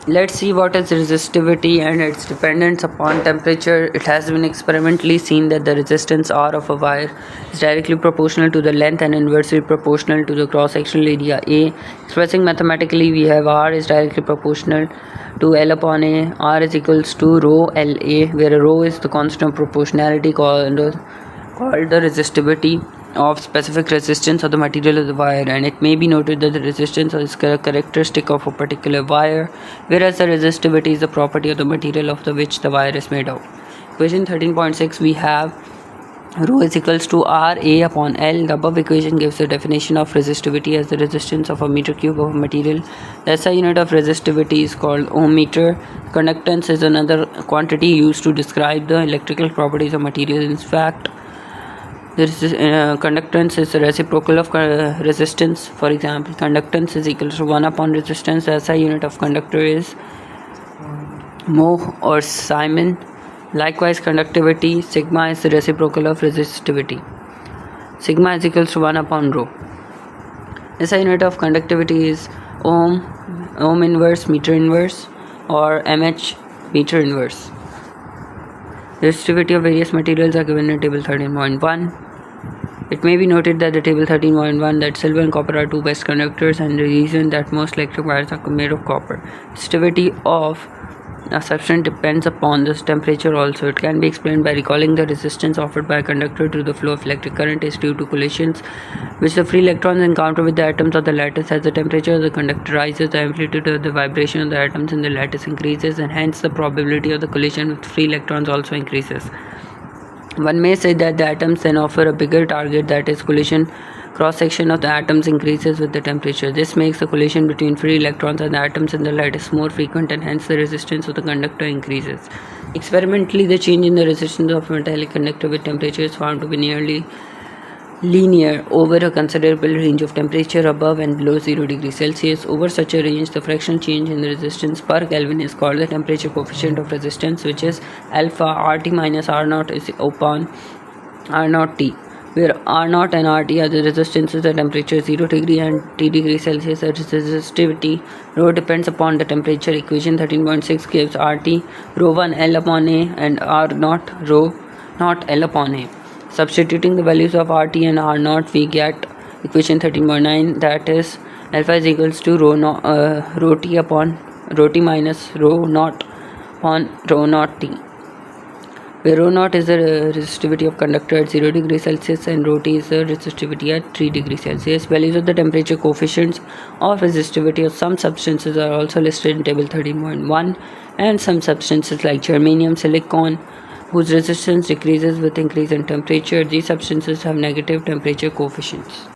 Let's see what is resistivity and its dependence upon temperature. It has been experimentally seen that the resistance R of a wire is directly proportional to the length and inversely proportional to the cross-sectional area A. Expressing mathematically, we have R is directly proportional to L upon A. R is equals to rho LA, where rho is the constant of proportionality called the resistivity of specific resistance of the material of the wire, and it may be noted that the resistance is a characteristic of a particular wire, whereas the resistivity is the property of the material of which the wire is made of. Equation 13.6, we have rho is equals to Ra upon L. The above equation gives the definition of resistivity as the resistance of a meter cube of a material. The SI unit of resistivity is called ohm meter. Conductance is another quantity used to describe the electrical properties of material. In fact, conductance is the reciprocal of resistance. For example, conductance is equal to 1 upon resistance. The SI unit of conductor is mho or Simon. Likewise, conductivity, sigma, is the reciprocal of resistivity. Sigma is equal to 1 upon rho. SI unit of conductivity is ohm inverse, meter inverse, or mH, meter inverse. Resistivity of various materials are given in table 13.1. It may be noted that the table 13.1 that silver and copper are two best conductors, and the reason that most electric wires are made of copper. Resistivity of a substance depends upon the temperature also. It can be explained by recalling the resistance offered by a conductor to the flow of electric current is due to collisions which the free electrons encounter with the atoms of the lattice. As the temperature of the conductor rises, the amplitude of the vibration of the atoms in the lattice increases, and hence the probability of the collision with free electrons also increases. One may say that the atoms then offer a bigger target, that is, collision cross-section of the atoms increases with the temperature. This makes the collision between free electrons and the atoms in the lattice more frequent, and hence the resistance of the conductor increases. Experimentally, the change in the resistance of a metallic conductor with temperature is found to be nearly linear over a considerable range of temperature above and below 0 degrees Celsius. Over such a range, the fractional change in the resistance per Kelvin is called the temperature coefficient of resistance, which is alpha RT minus R0 is upon R0 T, where R0 and RT are the resistances at temperature 0 degree and T degree Celsius. At resistivity, rho depends upon the temperature. Equation 13.6 gives RT rho 1 L upon A and R0 rho not L upon A. Substituting the values of RT and R0, we get equation 13.9, that is alpha is equals to rho T upon rho T minus rho naught upon rho naught T, where rho naught is the resistivity of conductor at 0 degrees Celsius and rho T is the resistivity at 3 degrees Celsius. Values of the temperature coefficients of resistivity of some substances are also listed in table 13.1, and some substances like germanium, silicon, whose resistance decreases with increase in temperature. These substances have negative temperature coefficients.